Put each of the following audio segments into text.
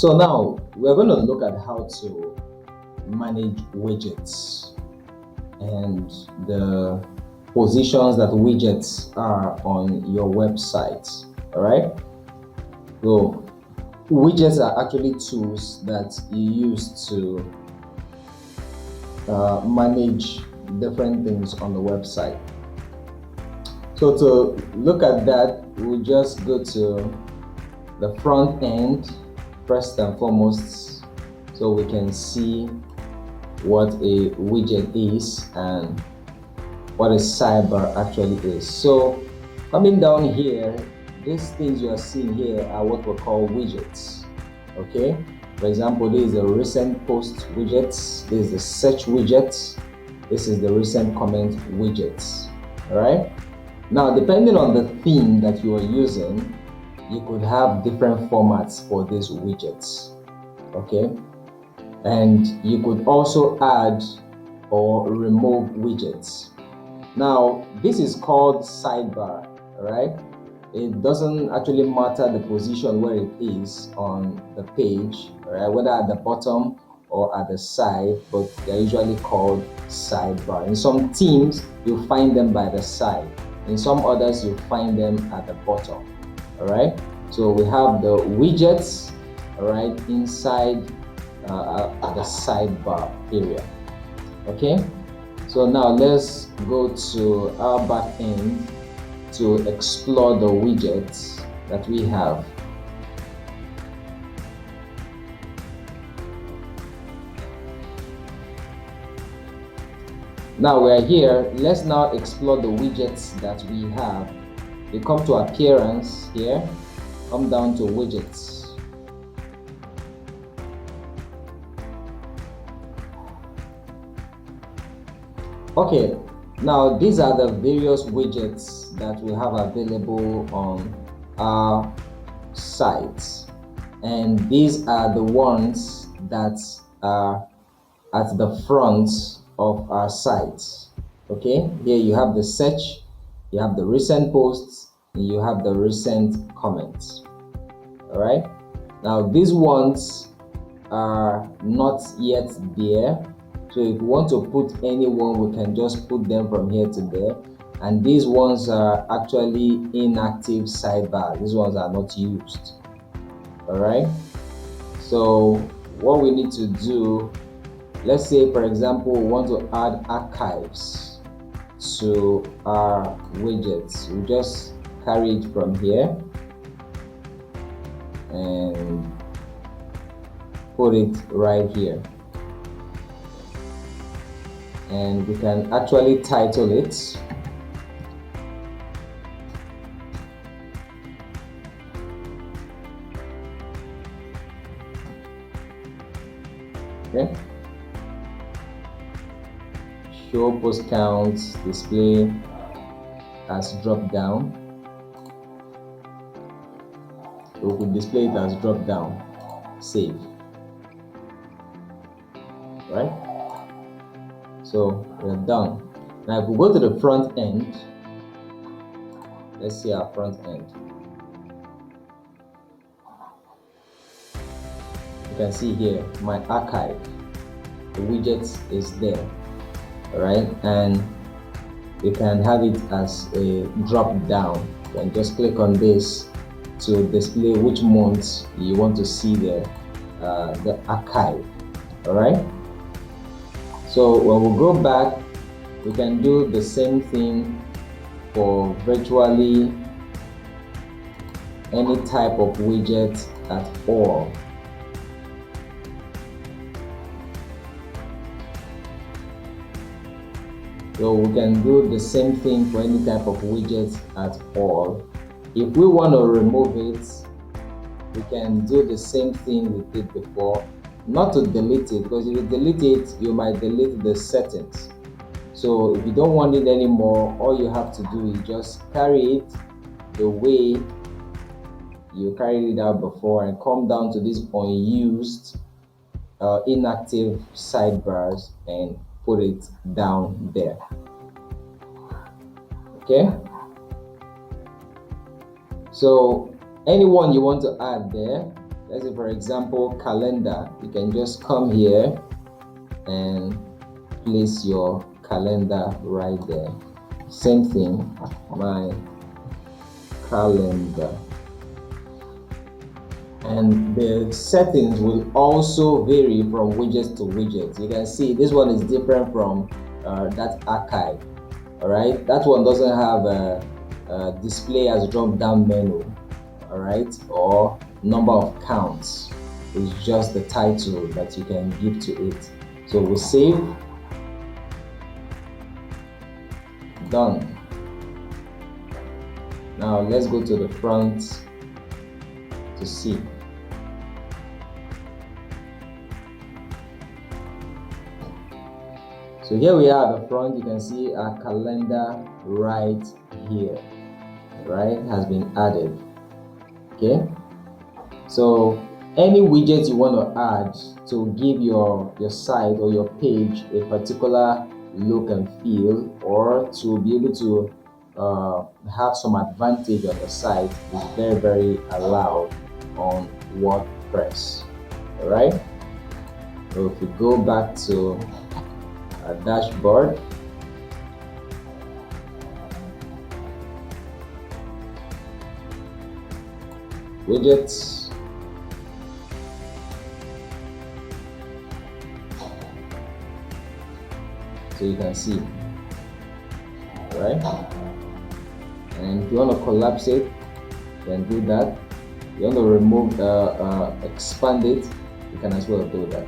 So now we're going to look at how to manage widgets and the positions that widgets are on your website. All right. So widgets are actually tools that you use to manage different things on the website. So to look at that, we'll just go to the front end first and foremost, so we can see what a widget is and what a sidebar actually is. So coming down here, these things you are seeing here are what we call widgets. Okay, for example, this is the recent post widgets, this is the search widget, this is the recent comment widgets. All right, now depending on the theme that you are using, you could have different formats for these widgets. Okay, and you could also add or remove widgets. Now this is called sidebar. All right, it doesn't actually matter the position where it is on the page, right? Whether at the bottom or at the side, but they're usually called sidebar. In some themes, you'll find them by the side. In some others, you'll find them at the bottom. All right. So we have the widgets, all right, inside the sidebar area. Okay. So now let's go to our back end to explore the widgets that we have. Now we're here. Let's now explore the widgets that we have. You come to appearance here, come down to widgets. Okay, now these are the various widgets that we have available on our sites, and these are the ones that are at the front of our site. Okay, here you have the search, you have the recent posts, and you have the recent comments. All right, now these ones are not yet there, so if you want to put anyone, we can just put them from here to there. And these ones are actually inactive sidebar. These ones are not used. All right, so what we need to do, let's say for example we want to add archives to our widgets. We just carry it from here and put it right here, and we can actually title it. Okay, show post counts, display as drop down. So we could display it as drop down, save. Right, so we're done. Now if we go to the front end, let's see our front end. You can see here my archive, the widget is there. All right, and you can have it as a drop down. You can just click on this to display which months you want to see the archive. All right, so when we go back, we can do the same thing for virtually any type of widget at all. So we can do the same thing for any type of widget at all. If we want to remove it, we can do the same thing we did before. Not to delete it, because if you delete it, you might delete the settings. So if you don't want it anymore, all you have to do is just carry it the way you carried it out before and come down to these unused inactive sidebars and put it down there. Okay, so anyone you want to add there, let's say for example calendar, you can just come here and place your calendar right there. Same thing, my calendar. And the settings will also vary from widget to widget. You can see this one is different from that archive. All right, that one doesn't have a display as drop down menu, all right, or number of counts. It's just the title that you can give to it. So we save. Done. Now let's go to the front to see. So here we are at the front. You can see our calendar right here, right, has been added. Okay, so any widget you want to add to give your site or your page a particular look and feel, or to be able to have some advantage on the site, is very allowed on WordPress. All right, so if we go back to our dashboard, widgets, so you can see, right? And if you want to collapse it, you can do that. If you want to remove expand it, you can as well do that.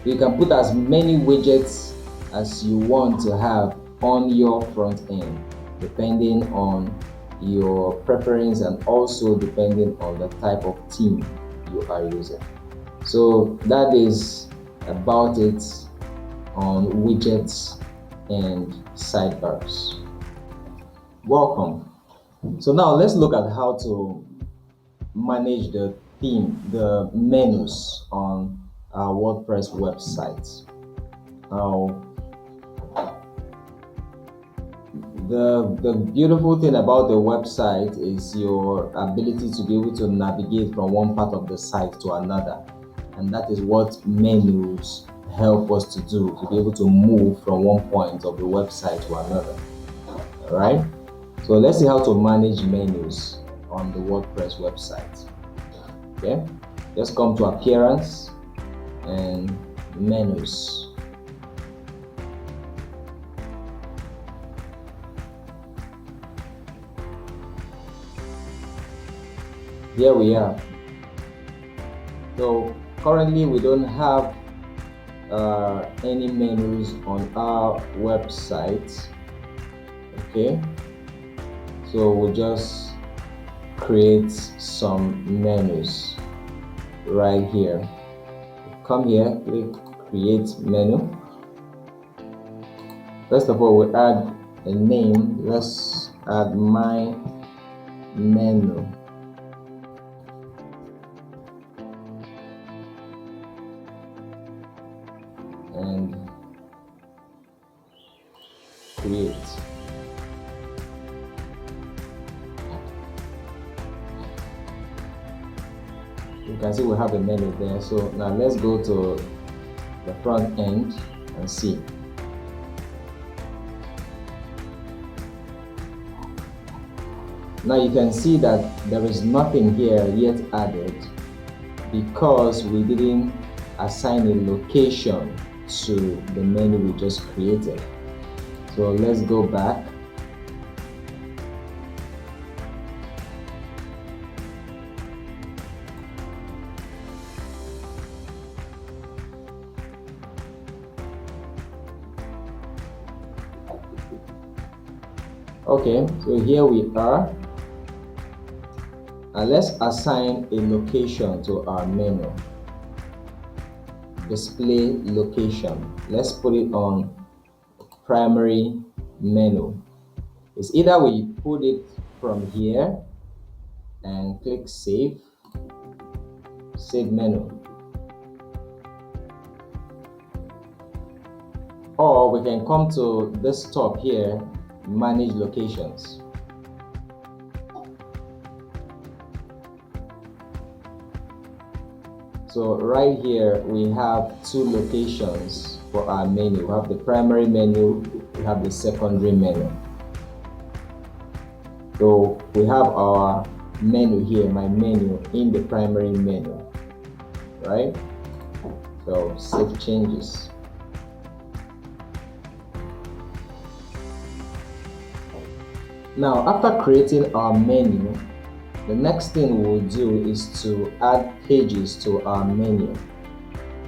You can put as many widgets as you want to have on your front end, depending on your preference and also depending on the type of theme you are using. So that is about it on widgets and sidebars. Welcome. So now let's look at how to manage the theme, the menus on our WordPress website. Now, the beautiful thing about the website is your ability to be able to navigate from one part of the site to another, and that is what menus help us to do, to be able to move from one point of the website to another. All right, so let's see how to manage menus on the WordPress website. Okay, just come to appearance and menus. Here we are. So currently we don't have any menus on our website. Okay, so we'll just create some menus right here. Come here, click create menu. First of all, we add a name. Let's add my menu. And create. You can see we have a menu there. So now let's go to the front end and see. Now you can see that there is nothing here yet added because we didn't assign a location to the menu we just created. So let's go back. Okay, so here we are. Let's assign a location to our menu. Display location. Let's put it on primary menu. It's either we put it from here and click save menu, or we can come to this top here, manage locations. So right here we have two locations for our menu. We have the primary menu, we have the secondary menu. So we have our menu here, my menu, in the primary menu, right? So save changes. Now, after creating our menu, the next thing we'll do is to add pages to our menu.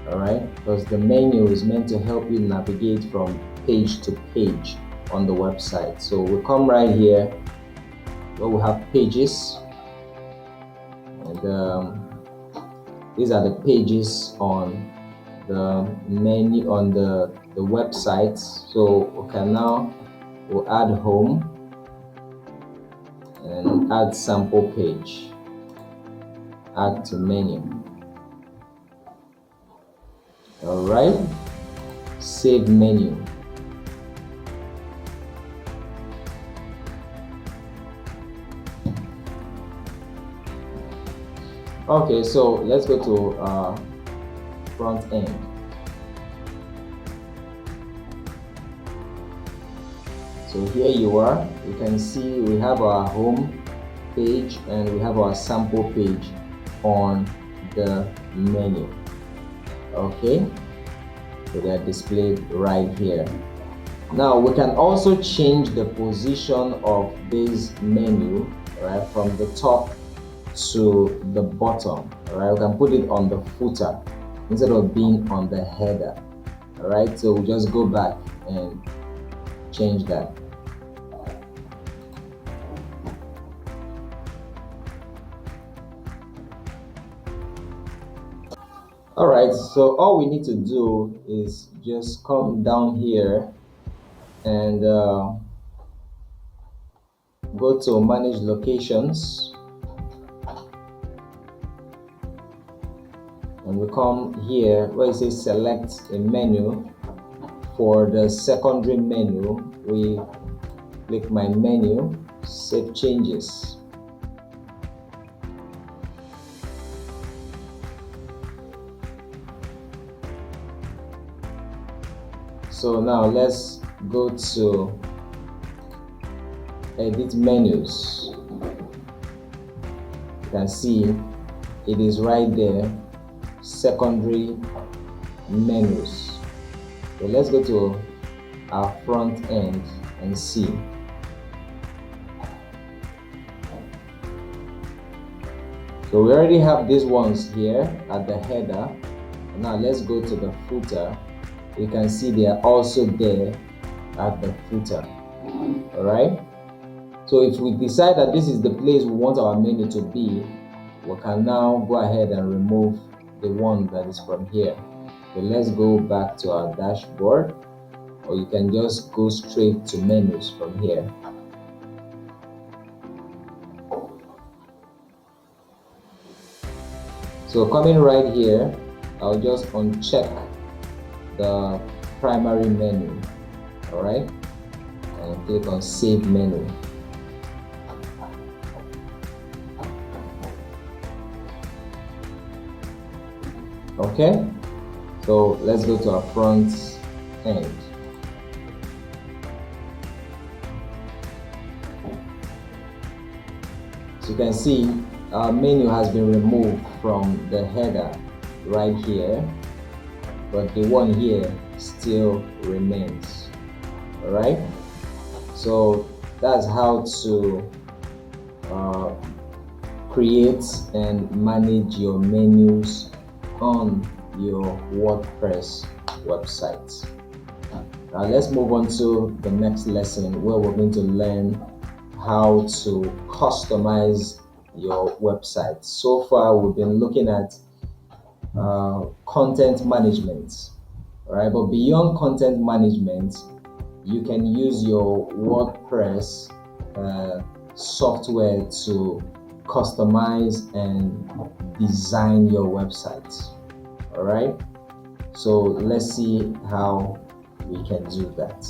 Alright, because the menu is meant to help you navigate from page to page on the website. So we'll come right here where we have pages, and these are the pages on the menu on the website. So we can now we'll add home and add sample page, add to menu. All right, save menu. Okay, so let's go to front end. So here you are, you can see we have our home page and we have our sample page on the menu. Okay, so they are displayed right here. Now we can also change the position of this menu, right, from the top to the bottom. Right, we can put it on the footer instead of being on the header. All right, so we just go back and change that. All right, so all we need to do is just come down here and go to manage locations, and we come here where it says select a menu. For the secondary menu, we click my menu, save changes. So now let's go to edit menus. You can see it is right there, secondary menus. So let's go to our front end and see. So we already have these ones here at the header. Now let's go to the footer. You can see they are also there at the footer. All right, so if we decide that this is the place we want our menu to be, we can now go ahead and remove the one that is from here. So let's go back to our dashboard, or you can just go straight to menus from here. So coming right here, I'll just uncheck the primary menu. All right, and click on save menu. Okay, so let's go to our front end. So you can see our menu has been removed from the header right here, but the one here still remains. All right, so that's how to create and manage your menus on your WordPress website. Now let's move on to the next lesson, where we're going to learn how to customize your website. So far we've been looking at content management. All right, but beyond content management, you can use your WordPress software to customize and design your website. All right, so let's see how we can do that.